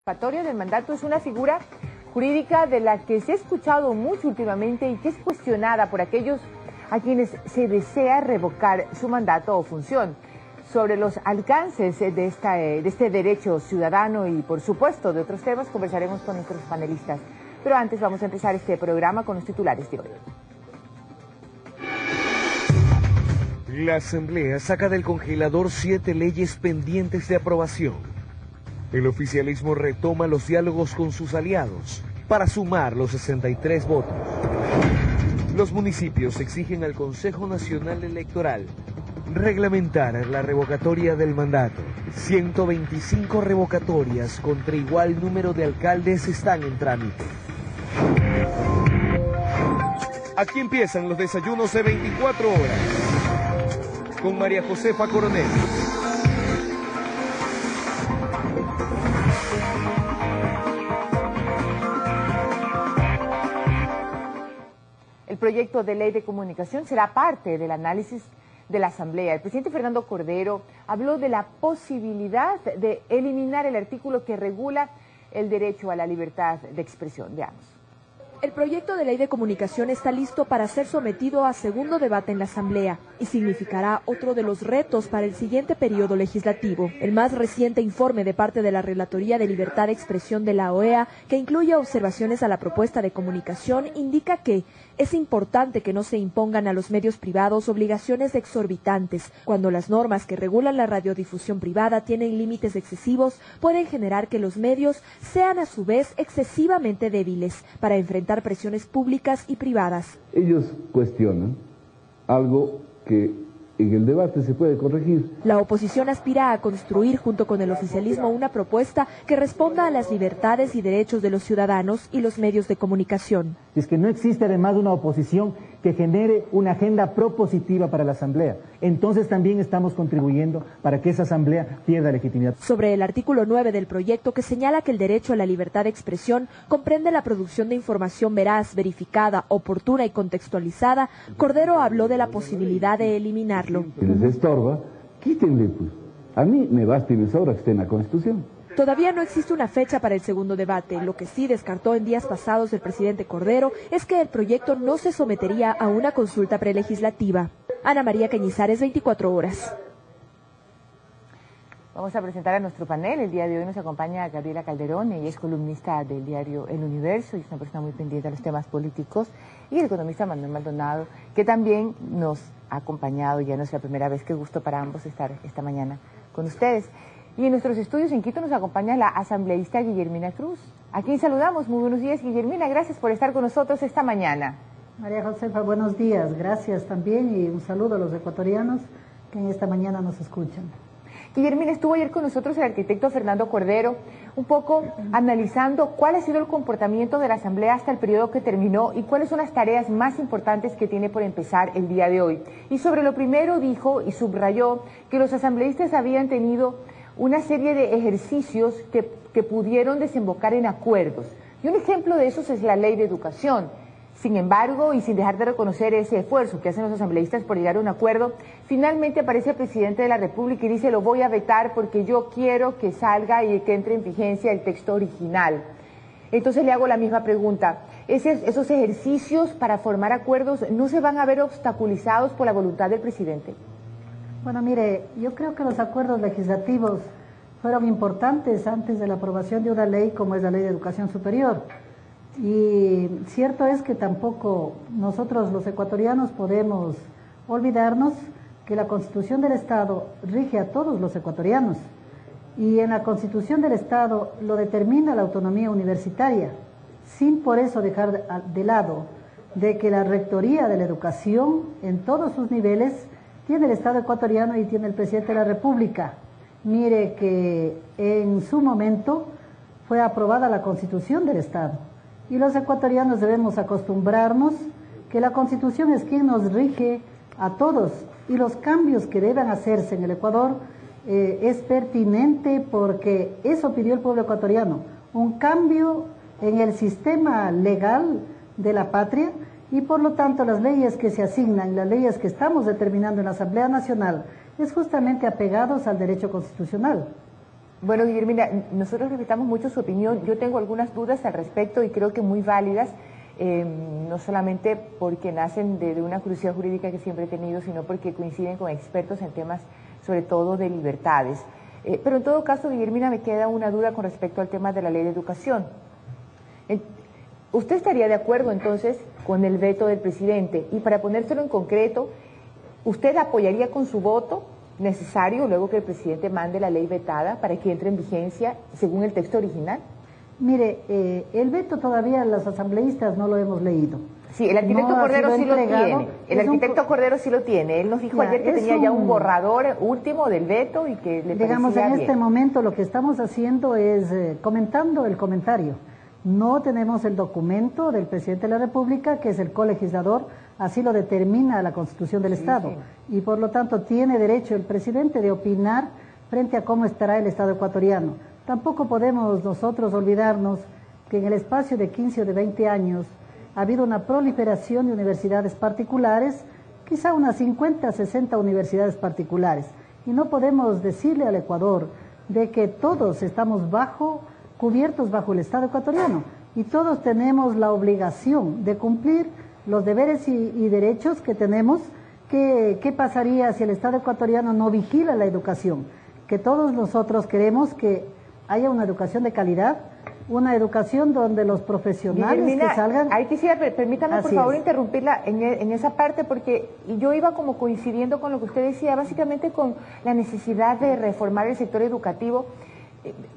revocatoria del mandato es una figura jurídica de la que se ha escuchado mucho últimamente y que es cuestionada por aquellos a quienes se desea revocar su mandato o función. Sobre los alcances de este derecho ciudadano y, por supuesto, de otros temas, conversaremos con nuestros panelistas. Pero antes vamos a empezar este programa con los titulares de hoy. La Asamblea saca del congelador 7 leyes pendientes de aprobación. El oficialismo retoma los diálogos con sus aliados para sumar los 63 votos. Los municipios exigen al Consejo Nacional Electoral reglamentar la revocatoria del mandato. 125 revocatorias contra igual número de alcaldes están en trámite. Aquí empiezan los desayunos de 24 horas con María Josefa Coronel. El proyecto de ley de comunicación será parte del análisis de la Asamblea. El presidente Fernando Cordero habló de la posibilidad de eliminar el artículo que regula el derecho a la libertad de expresión. Veamos. El proyecto de ley de comunicación está listo para ser sometido a segundo debate en la Asamblea y significará otro de los retos para el siguiente periodo legislativo. El más reciente informe de parte de la Relatoría de Libertad de Expresión de la OEA, que incluye observaciones a la propuesta de comunicación, indica que es importante que no se impongan a los medios privados obligaciones exorbitantes. Cuando las normas que regulan la radiodifusión privada tienen límites excesivos, pueden generar que los medios sean a su vez excesivamente débiles para enfrentar presiones públicas y privadas. Ellos cuestionan algo que en el debate se puede corregir. La oposición aspira a construir junto con el oficialismo una propuesta que responda a las libertades y derechos de los ciudadanos y los medios de comunicación. Es que no existe además una oposición que genere una agenda propositiva para la Asamblea. Entonces también estamos contribuyendo para que esa Asamblea pierda legitimidad. Sobre el artículo 9 del proyecto, que señala que el derecho a la libertad de expresión comprende la producción de información veraz, verificada, oportuna y contextualizada, Cordero habló de la posibilidad de eliminarlo. Si les estorba, quítenle, pues. A mí me basta y me sobra que esté en la Constitución. Todavía no existe una fecha para el segundo debate. Lo que sí descartó en días pasados el presidente Cordero es que el proyecto no se sometería a una consulta prelegislativa. Ana María Cañizares, 24 horas. Vamos a presentar a nuestro panel. El día de hoy nos acompaña Gabriela Calderón. Ella es columnista del diario El Universo y es una persona muy pendiente a los temas políticos. Y el economista Manuel Maldonado, que también nos ha acompañado. Ya no es la primera vez. Qué gusto para ambos estar esta mañana con ustedes. Y en nuestros estudios en Quito nos acompaña la asambleísta Guillermina Cruz, a quien saludamos. Muy buenos días, Guillermina, gracias por estar con nosotros esta mañana. María Josefa, buenos días, gracias también y un saludo a los ecuatorianos que en esta mañana nos escuchan. Guillermina, estuvo ayer con nosotros el arquitecto Fernando Cordero, un poco analizando cuál ha sido el comportamiento de la Asamblea hasta el periodo que terminó y cuáles son las tareas más importantes que tiene por empezar el día de hoy. Y sobre lo primero dijo y subrayó que los asambleístas habían tenido una serie de ejercicios que pudieron desembocar en acuerdos. Y un ejemplo de esos es la ley de educación. Sin embargo, y sin dejar de reconocer ese esfuerzo que hacen los asambleístas por llegar a un acuerdo, finalmente aparece el presidente de la República y dice: lo voy a vetar porque yo quiero que salga y que entre en vigencia el texto original. Entonces le hago la misma pregunta. ¿Esos ejercicios para formar acuerdos no se van a ver obstaculizados por la voluntad del presidente? Bueno, mire, yo creo que los acuerdos legislativos fueron importantes antes de la aprobación de una ley como es la Ley de Educación Superior. Y cierto es que tampoco nosotros los ecuatorianos podemos olvidarnos que la Constitución del Estado rige a todos los ecuatorianos. Y en la Constitución del Estado lo determina la autonomía universitaria, sin por eso dejar de lado de que la rectoría de la educación en todos sus niveles tiene el Estado ecuatoriano y tiene el presidente de la República. Mire que en su momento fue aprobada la Constitución del Estado y los ecuatorianos debemos acostumbrarnos que la Constitución es quien nos rige a todos y los cambios que deben hacerse en el Ecuador es pertinente porque eso pidió el pueblo ecuatoriano, un cambio en el sistema legal de la patria. Y por lo tanto las leyes que se asignan, las leyes que estamos determinando en la Asamblea Nacional, es justamente apegados al derecho constitucional. Bueno, Guillermina, nosotros respetamos mucho su opinión. Yo tengo algunas dudas al respecto y creo que muy válidas, no solamente porque nacen de una curiosidad jurídica que siempre he tenido, sino porque coinciden con expertos en temas, sobre todo de libertades. Pero en todo caso, Guillermina, me queda una duda con respecto al tema de la ley de educación. ¿Usted estaría de acuerdo entonces con el veto del presidente? Y para ponérselo en concreto, ¿usted apoyaría con su voto necesario luego que el presidente mande la ley vetada para que entre en vigencia según el texto original? Mire, el veto todavía los asambleístas no lo hemos leído. Sí, el arquitecto Cordero sí lo tiene. El arquitecto Cordero sí lo tiene. Él nos dijo ayer que tenía ya un borrador último del veto y que le digamos, parecía en bien. este momento lo que estamos haciendo es comentando el comentario. No tenemos el documento del presidente de la República, que es el colegislador, así lo determina la Constitución del Estado. Sí. Y por lo tanto tiene derecho el presidente de opinar frente a cómo estará el Estado ecuatoriano. Tampoco podemos nosotros olvidarnos que en el espacio de 15 o de 20 años ha habido una proliferación de universidades particulares, quizá unas 50, 60 universidades particulares. Y no podemos decirle al Ecuador de que todos estamos cubiertos bajo el Estado ecuatoriano y todos tenemos la obligación de cumplir los deberes y derechos que tenemos. ¿Qué pasaría si el Estado ecuatoriano no vigila la educación? Que todos nosotros queremos que haya una educación de calidad, una educación donde los profesionales Guillermina, que salgan... Ahí quisiera, permítame por favor interrumpirla en esa parte, porque yo iba como coincidiendo con lo que usted decía, básicamente con la necesidad de reformar el sector educativo.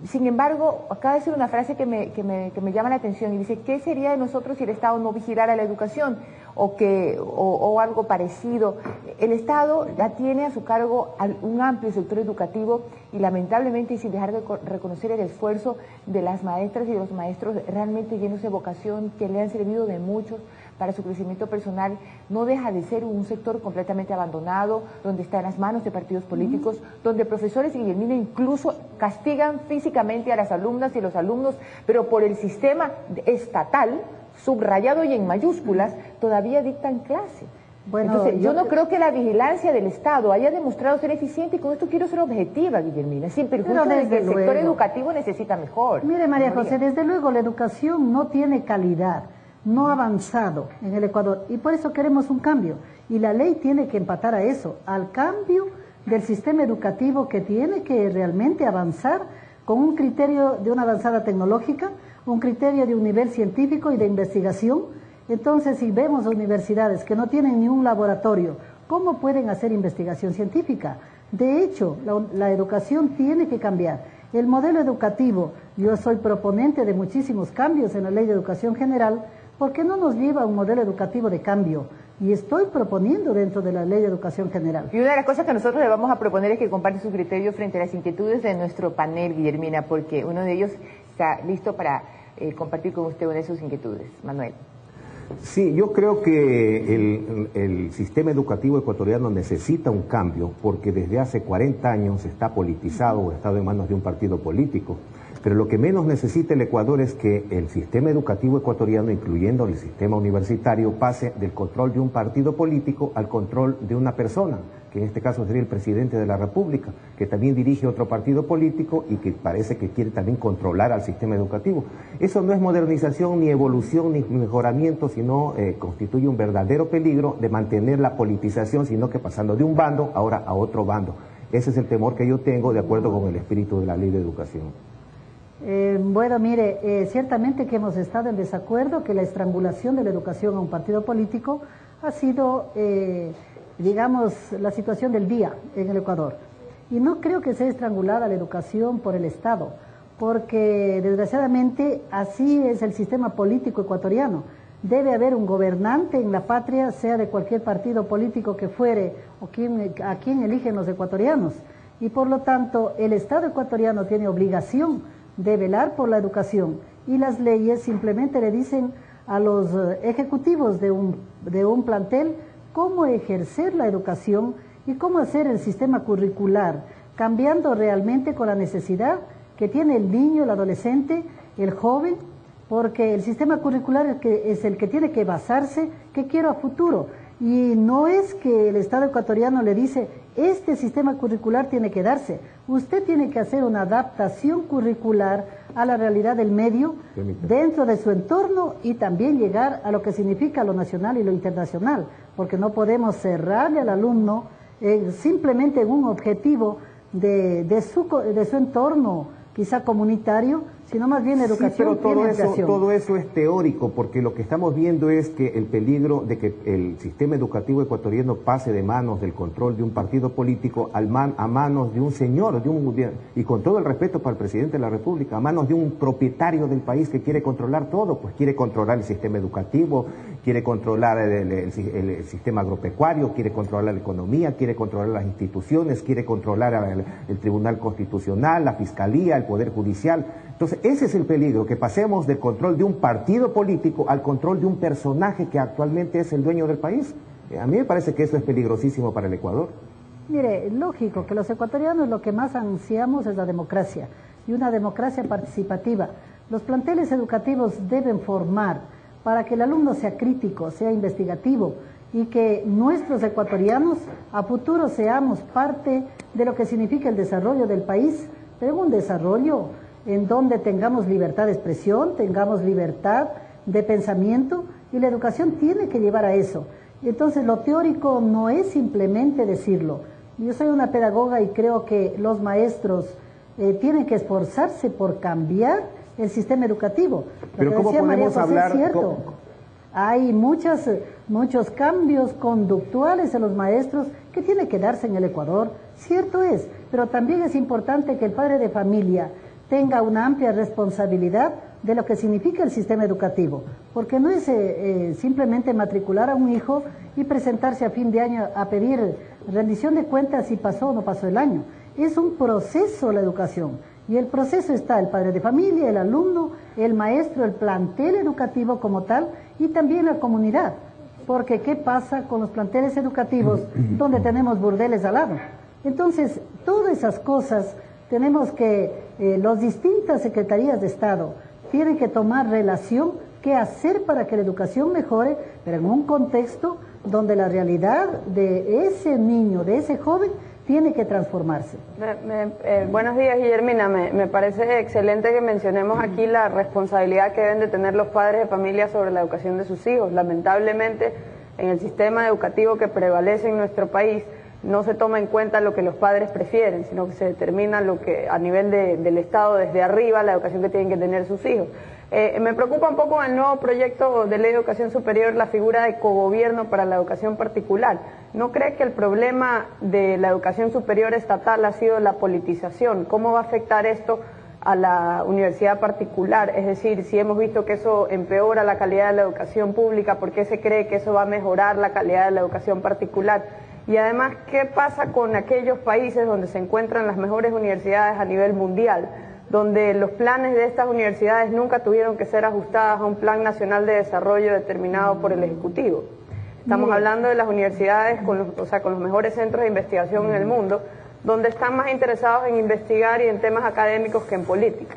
Sin embargo, acaba de decir una frase que me llama la atención y dice, ¿qué sería de nosotros si el Estado no vigilara la educación? O algo parecido. El Estado ya tiene a su cargo un amplio sector educativo y lamentablemente, y sin dejar de reconocer el esfuerzo de las maestras y de los maestros realmente llenos de vocación, que le han servido de mucho para su crecimiento personal, no deja de ser un sector completamente abandonado, donde está en las manos de partidos políticos, donde profesores y Guillermina incluso castigan físicamente a las alumnas y los alumnos, pero por el sistema estatal, subrayado y en mayúsculas, todavía dictan clase. Bueno, entonces, yo no creo que la vigilancia del Estado haya demostrado ser eficiente, y con esto quiero ser objetiva, Guillermina, sin perjuicio de que el sector educativo necesita mejor. Mire, María José, desde luego la educación no tiene calidad, no ha avanzado en el Ecuador, y por eso queremos un cambio, y la ley tiene que empatar a eso, al cambio del sistema educativo, que tiene que realmente avanzar con un criterio de una avanzada tecnológica, un criterio de un nivel científico y de investigación. Entonces, si vemos universidades que no tienen ni un laboratorio, ¿cómo pueden hacer investigación científica? De hecho, la educación tiene que cambiar. El modelo educativo, yo soy proponente de muchísimos cambios en la Ley de Educación General, ¿por qué no nos lleva a un modelo educativo de cambio? Y estoy proponiendo dentro de la Ley de Educación General. Y una de las cosas que nosotros le vamos a proponer es que comparte sus criterios frente a las inquietudes de nuestro panel, Guillermina, porque uno de ellos está listo para compartir con usted una de sus inquietudes. Manuel. Sí, yo creo que el sistema educativo ecuatoriano necesita un cambio, porque desde hace 40 años está politizado o ha estado en manos de un partido político. Pero lo que menos necesita el Ecuador es que el sistema educativo ecuatoriano, incluyendo el sistema universitario, pase del control de un partido político al control de una persona, que en este caso sería el presidente de la República, que también dirige otro partido político y que parece que quiere también controlar al sistema educativo. Eso no es modernización, ni evolución, ni mejoramiento, sino constituye un verdadero peligro de mantener la politización, sino que pasando de un bando ahora a otro bando. Ese es el temor que yo tengo, de acuerdo con el espíritu de la Ley de Educación. Bueno, mire, ciertamente que hemos estado en desacuerdo que la estrangulación de la educación a un partido político ha sido, digamos, la situación del día en el Ecuador. Y no creo que sea estrangulada la educación por el Estado, porque desgraciadamente así es el sistema político ecuatoriano. Debe haber un gobernante en la patria, sea de cualquier partido político que fuere, o a quien eligen los ecuatorianos. Y por lo tanto, el Estado ecuatoriano tiene obligación de velar por la educación, y las leyes simplemente le dicen a los ejecutivos de un plantel cómo ejercer la educación y cómo hacer el sistema curricular, cambiando realmente con la necesidad que tiene el niño, el adolescente, el joven, porque el sistema curricular es el que tiene que basarse, ¿qué quiero a futuro? Y no es que el Estado ecuatoriano le dice, este sistema curricular tiene que darse. Usted tiene que hacer una adaptación curricular a la realidad del medio, dentro de su entorno, y también llegar a lo que significa lo nacional y lo internacional, porque no podemos cerrarle al alumno simplemente en un objetivo de su entorno, quizá comunitario, sino más bien educación. Sí, pero todo eso es teórico, porque lo que estamos viendo es que el peligro de que el sistema educativo ecuatoriano pase de manos del control de un partido político a manos de un señor, y con todo el respeto para el presidente de la República, a manos de un propietario del país que quiere controlar todo, pues quiere controlar el sistema educativo, quiere controlar el sistema agropecuario, quiere controlar la economía, quiere controlar las instituciones, quiere controlar el Tribunal Constitucional, la Fiscalía, el Poder Judicial. Entonces, ese es el peligro, que pasemos del control de un partido político al control de un personaje que actualmente es el dueño del país. A mí me parece que eso es peligrosísimo para el Ecuador. Mire, lógico que los ecuatorianos lo que más ansiamos es la democracia, y una democracia participativa. Los planteles educativos deben formar para que el alumno sea crítico, sea investigativo, y que nuestros ecuatorianos a futuro seamos parte de lo que significa el desarrollo del país, pero un desarrollo en donde tengamos libertad de expresión, tengamos libertad de pensamiento, y la educación tiene que llevar a eso. Entonces lo teórico no es simplemente decirlo. Yo soy una pedagoga y creo que los maestros tienen que esforzarse por cambiar el sistema educativo. Pero ¿cómo podemos hablar? Es cierto. Hay muchos cambios conductuales en los maestros que tienen que darse en el Ecuador, cierto es, pero también es importante que el padre de familia tenga una amplia responsabilidad de lo que significa el sistema educativo, porque no es simplemente matricular a un hijo y presentarse a fin de año a pedir rendición de cuentas si pasó o no pasó el año. Es un proceso la educación, y el proceso está el padre de familia, el alumno, el maestro, el plantel educativo como tal, y también la comunidad, porque ¿qué pasa con los planteles educativos donde tenemos burdeles al lado? Entonces, todas esas cosas tenemos que, las distintas secretarías de Estado tienen que tomar relación, qué hacer para que la educación mejore, pero en un contexto donde la realidad de ese niño, de ese joven, tiene que transformarse. Buenos días, Guillermina. Me parece excelente que mencionemos aquí la responsabilidad que deben de tener los padres de familia sobre la educación de sus hijos. Lamentablemente, en el sistema educativo que prevalece en nuestro país, no se toma en cuenta lo que los padres prefieren, sino que se determina lo que a nivel del Estado, desde arriba, la educación que tienen que tener sus hijos. Me preocupa un poco en el nuevo proyecto de ley de educación superior la figura de cogobierno para la educación particular. ¿No cree que el problema de la educación superior estatal ha sido la politización? ¿Cómo va a afectar esto a la universidad particular? Es decir, si hemos visto que eso empeora la calidad de la educación pública, ¿por qué se cree que eso va a mejorar la calidad de la educación particular? Y además, ¿qué pasa con aquellos países donde se encuentran las mejores universidades a nivel mundial, donde los planes de estas universidades nunca tuvieron que ser ajustadas a un plan nacional de desarrollo determinado por el Ejecutivo? Estamos hablando de las universidades con los mejores centros de investigación en el mundo, donde están más interesados en investigar y en temas académicos que en política.